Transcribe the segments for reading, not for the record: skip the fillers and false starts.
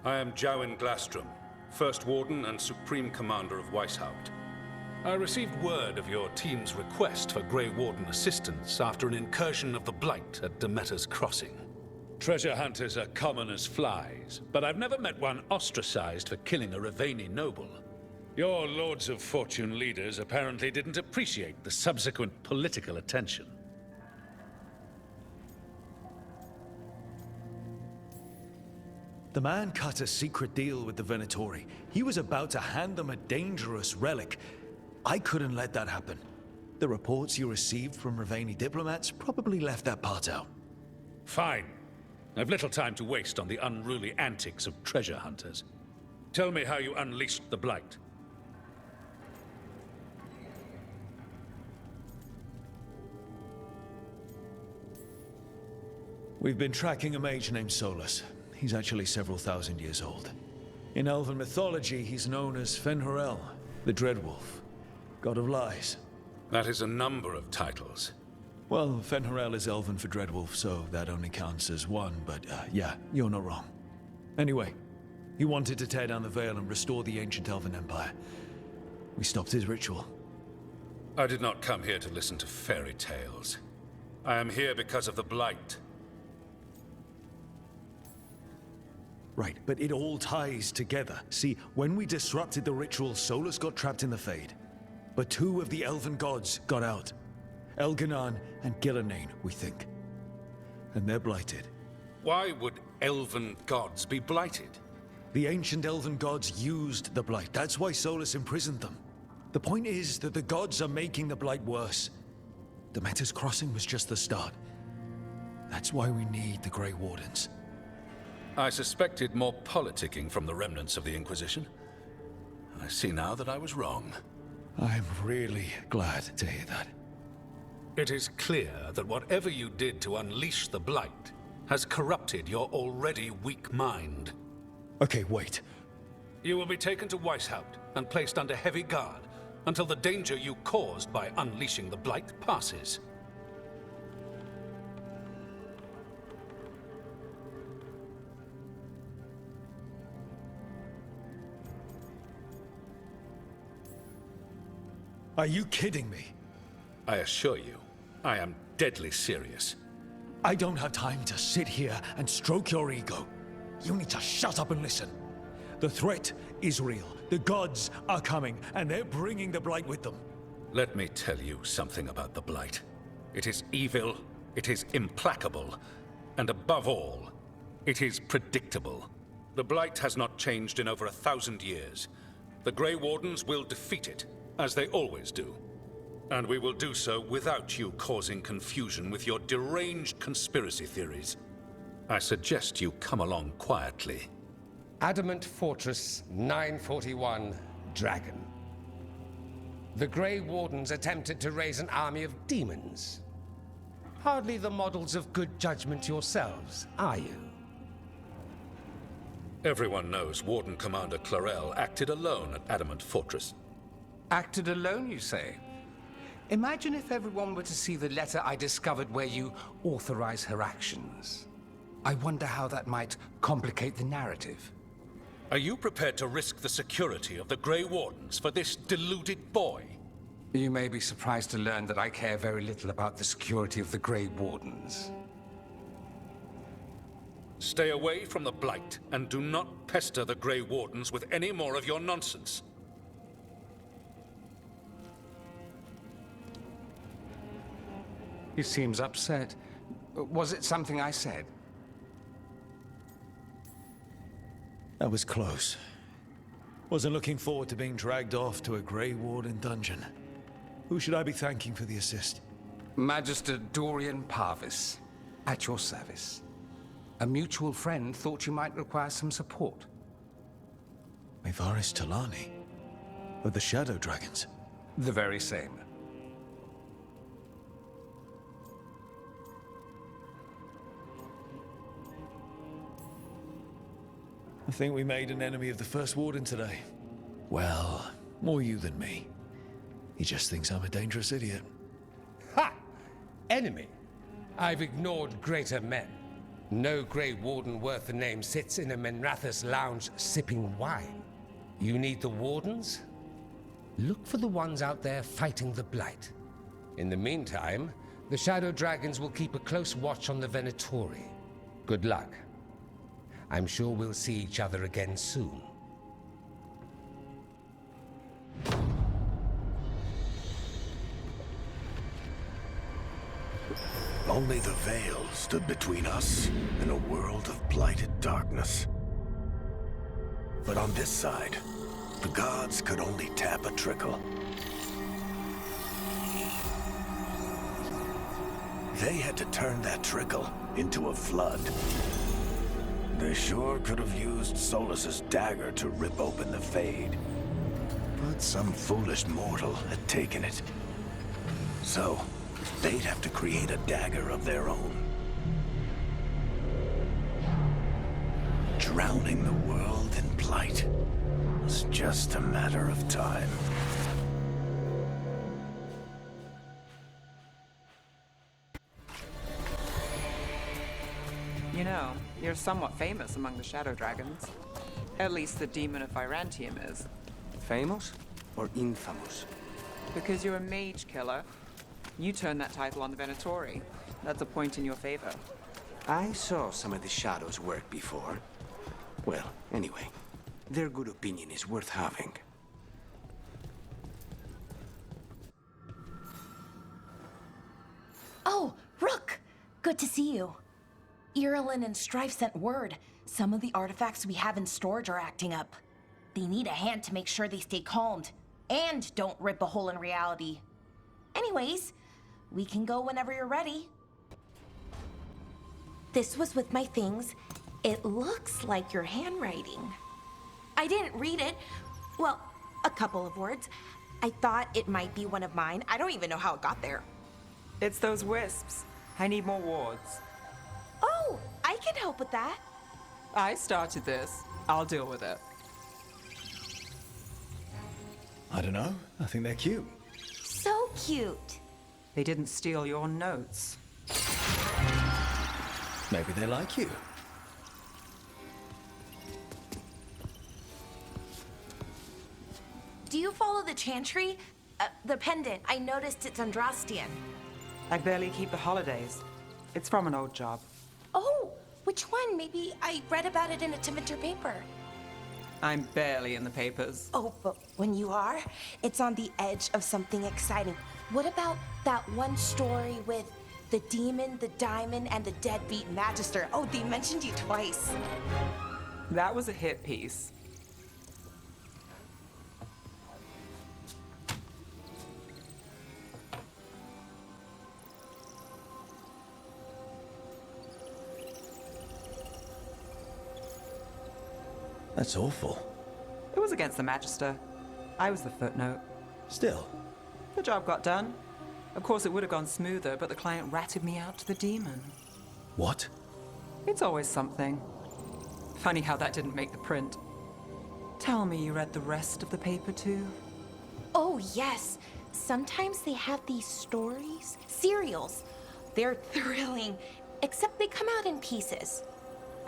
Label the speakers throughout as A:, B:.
A: I am Jowen Glastrom, First Warden and Supreme Commander of Weishaupt. I received word of your team's request for Grey Warden assistance after an incursion of the Blight at Demeter's Crossing. Treasure hunters are common as flies, but I've never met one ostracized for killing a Raveni noble. Your Lords of Fortune leaders apparently didn't appreciate the subsequent political attention.
B: The man cut a secret deal with the Venatori. He was about to hand them a dangerous relic. I couldn't let that happen. The reports you received from Raveni diplomats probably left that part out.
A: Fine. I've little time to waste on the unruly antics of treasure hunters. Tell me how you unleashed the Blight.
B: We've been tracking a mage named Solus. He's actually several thousand years old. In elven mythology, he's known as Fen'Harel, the Dreadwolf, god of lies.
A: That is a number of titles.
B: Well, Fen'Harel is elven for Dreadwolf, so that only counts as one, but yeah, you're not wrong. Anyway, he wanted to tear down the Veil and restore the ancient elven empire. We stopped his ritual.
A: I did not come here to listen to fairy tales. I am here because of the Blight.
B: Right, but it all ties together. See, when we disrupted the ritual, Solus got trapped in the Fade. But two of the elven gods got out. Elganan and Gillenane, we think. And they're blighted.
A: Why would elven gods be blighted?
B: The ancient elven gods used the Blight. That's why Solus imprisoned them. The point is that the gods are making the Blight worse. Demeter's Crossing was just the start. That's why we need the Grey Wardens.
A: I suspected more politicking from the remnants of the Inquisition. I see now that I was wrong.
B: I'm really glad to hear that.
A: It is clear that whatever you did to unleash the Blight has corrupted your already weak mind.
B: Okay, wait.
A: You will be taken to Weishaupt and placed under heavy guard until the danger you caused by unleashing the Blight passes.
B: Are you kidding me?
A: I assure you, I am deadly serious.
B: I don't have time to sit here and stroke your ego. You need to shut up and listen. The threat is real. The gods are coming, and they're bringing the Blight with them.
A: Let me tell you something about the Blight. It is evil, it is implacable, and above all, it is predictable. The Blight has not changed in over 1,000 years. The Grey Wardens will defeat it, as they always do. And we will do so without you causing confusion with your deranged conspiracy theories. I suggest you come along quietly.
C: Adamant Fortress 941, Dragon. The Grey Wardens attempted to raise an army of demons. Hardly the models of good judgment yourselves, are you?
A: Everyone knows Warden Commander Clarel acted alone at Adamant Fortress.
C: Acted alone, you say? Imagine if everyone were to see the letter I discovered where you authorize her actions. I wonder how that might complicate the narrative.
A: Are you prepared to risk the security of the Grey Wardens for this deluded boy?
C: You may be surprised to learn that I care very little about the security of the Grey Wardens.
A: Stay away from the Blight, and do not pester the Grey Wardens with any more of your nonsense.
C: He seems upset. Was it something I said?
B: That was close. Wasn't looking forward to being dragged off to a Grey Warden dungeon. Who should I be thanking for the assist?
C: Magister Dorian Parvis, at your service. A mutual friend thought you might require some support.
B: Mevaris Talani? Of the Shadow Dragons?
C: The very same.
B: I think we made an enemy of the First Warden today. Well, more you than me. He just thinks I'm a dangerous idiot.
C: Ha! Enemy? I've ignored greater men. No Grey Warden worth the name sits in a Menrathus lounge sipping wine. You need the Wardens? Look for the ones out there fighting the Blight. In the meantime, the Shadow Dragons will keep a close watch on the Venatori. Good luck. I'm sure we'll see each other again soon.
D: Only the Veil stood between us and a world of blighted darkness. But on this side, the gods could only tap a trickle. They had to turn that trickle into a flood. They sure could have used Solus's dagger to rip open the Fade. But some foolish mortal had taken it. So, they'd have to create a dagger of their own. Drowning the world in blight was just a matter of time.
E: You know, you're somewhat famous among the Shadow Dragons. At least the Demon of Virantium is.
F: Famous or infamous?
E: Because you're a mage killer. You turned that title on the Venatori. That's a point in your favor.
F: I saw some of the Shadows work before. Well, anyway, their good opinion is worth having.
G: Oh, Rook! Good to see you. Irilyn and Strife sent word. Some of the artifacts we have in storage are acting up. They need a hand to make sure they stay calmed. And don't rip a hole in reality. Anyways, we can go whenever you're ready. This was with my things. It looks like your handwriting. I didn't read it. Well, a couple of words. I thought it might be one of mine. I don't even know how it got there.
E: It's those wisps. I need more wards.
G: Oh, I can help with that.
E: I started this. I'll deal with it.
B: I don't know. I think they're cute.
G: So cute.
E: They didn't steal your notes.
B: Maybe they like you.
G: Do you follow the chantry? The pendant. I noticed it's Andrastian.
E: I barely keep the holidays. It's from an old job.
G: Oh, which one? Maybe I read about it in a Tevinter paper.
E: I'm barely in the papers.
G: Oh, but when you are, it's on the edge of something exciting. What about that one story with the demon, the diamond, and the deadbeat magister? Oh, they mentioned you twice.
E: That was a hit piece.
B: That's awful.
E: It was against the Magister. I was the footnote.
B: Still.
E: The job got done. Of course, it would have gone smoother, but the client ratted me out to the demon.
B: What?
E: It's always something. Funny how that didn't make the print. Tell me you read the rest of the paper too?
G: Oh, yes. Sometimes they have these stories, serials. They're thrilling, except they come out in pieces.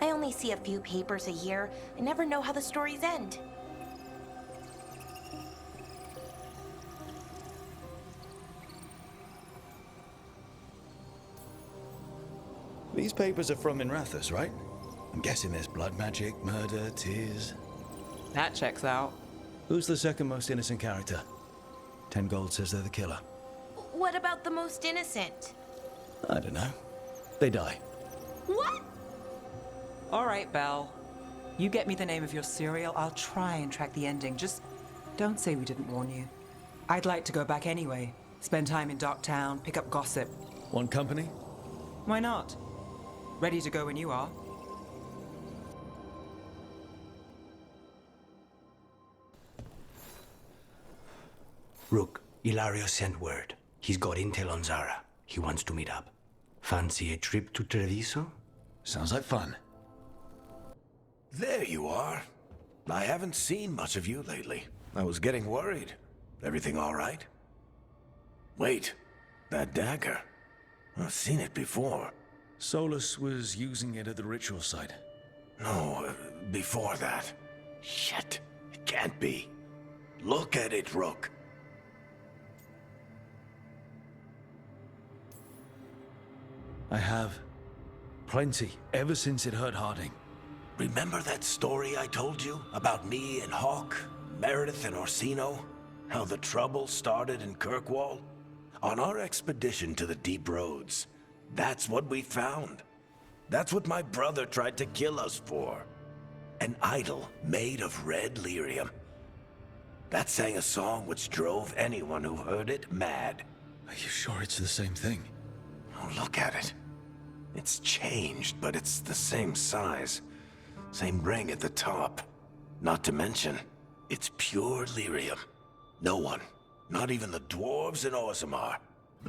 G: I only see a few papers a year. I never know how the stories end.
B: These papers are from Minrathus, right? I'm guessing there's blood magic, murder, tears.
E: That checks out.
B: Who's the second most innocent character? 10 gold says they're the killer.
G: What about the most innocent?
B: I don't know. They die.
G: What?
E: All right, Belle. You get me the name of your serial, I'll try and track the ending. Just don't say we didn't warn you. I'd like to go back anyway. Spend time in Darktown, pick up gossip.
B: Want company?
E: Why not? Ready to go when you are.
F: Rook, Ilario sent word. He's got intel on Zara. He wants to meet up. Fancy a trip to Treviso?
B: Sounds like fun.
D: There you are. I haven't seen much of you lately. I was getting worried. Everything all right? Wait, that dagger. I've seen it before.
B: Solus was using it at the ritual site.
D: No, before that. Shit, it can't be. Look at it, Rook.
B: I have. Plenty, ever since it hurt Harding.
D: Remember that story I told you about me and Hawk, Meredith and Orsino? How the trouble started in Kirkwall? On our expedition to the Deep Roads, that's what we found. That's what my brother tried to kill us for. An idol made of red lyrium. That sang a song which drove anyone who heard it mad.
B: Are you sure it's the same thing?
D: Oh, look at it. It's changed, but it's the same size. Same ring at the top. Not to mention, it's pure lyrium. No one, not even the dwarves in Orzammar,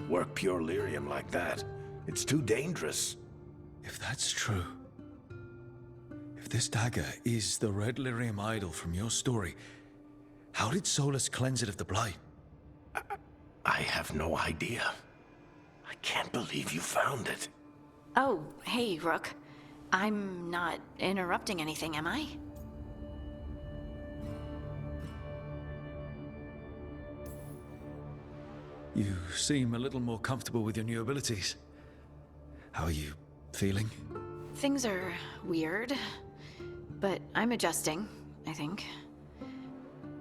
D: work pure lyrium like that. It's too dangerous.
B: If that's true, if this dagger is the red lyrium idol from your story, how did Solus cleanse it of the blight?
D: I have no idea. I can't believe you found it.
H: Oh, hey, Rook. I'm not interrupting anything, am I?
B: You seem a little more comfortable with your new abilities. How are you feeling?
H: Things are weird, but I'm adjusting, I think.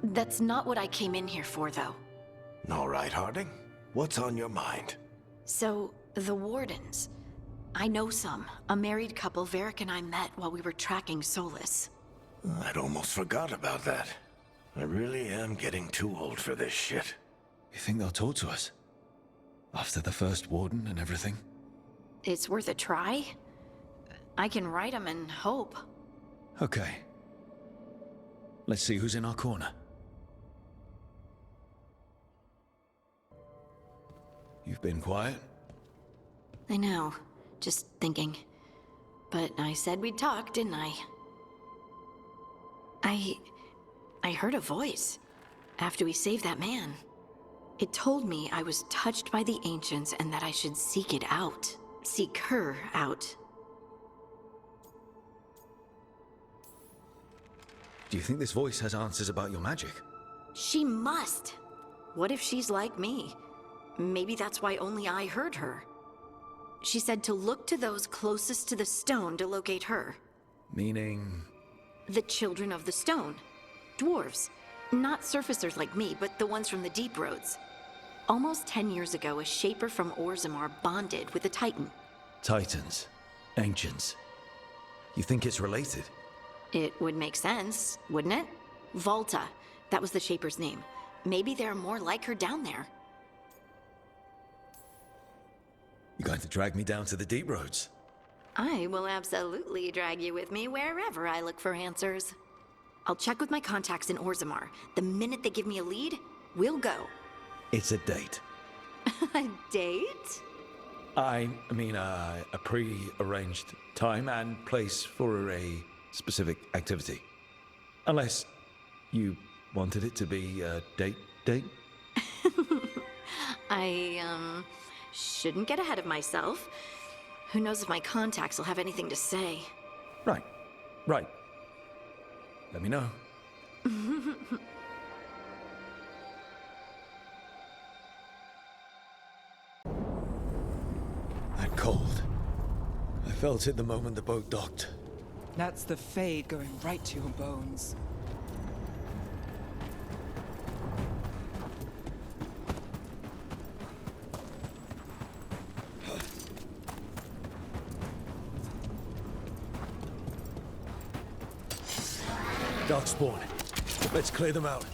H: That's not what I came in here for, though.
D: All right, Harding. What's on your mind?
H: So, the Wardens. I know some. A married couple Varric and I met while we were tracking Solus.
D: I'd almost forgot about that. I really am getting too old for this shit.
B: You think they'll talk to us? After the first warden and everything?
H: It's worth a try. I can write them and hope.
B: Okay. Let's see who's in our corner. You've been quiet?
H: I know. Just thinking. But I said we'd talk, didn't I? I heard a voice after we saved that man. It told me I was touched by the Ancients and that I should seek it out. Seek her out.
B: Do you think this voice has answers about your magic?
H: She must! What if she's like me? Maybe that's why only I heard her. She said to look to those closest to the stone to locate her.
B: Meaning?
H: The children of the stone. Dwarves. Not surfacers like me, but the ones from the Deep Roads. Almost 10 years ago, a shaper from Orzammar bonded with a Titan.
B: Titans. Ancients. You think it's related?
H: It would make sense, wouldn't it? Volta. That was the shaper's name. Maybe there are more like her down there.
B: You're going to drag me down to the Deep Roads?
H: I will absolutely drag you with me wherever I look for answers. I'll check with my contacts in Orzammar. The minute they give me a lead, we'll go.
B: It's a date.
H: A date?
B: I mean, a pre-arranged time and place for a specific activity. Unless you wanted it to be a date?
H: I, shouldn't get ahead of myself. Who knows if my contacts will have anything to say.
B: Right. Let me know. That cold. I felt it the moment the boat docked.
E: That's the Fade going right to your bones.
B: Darkspawn. Let's clear them out.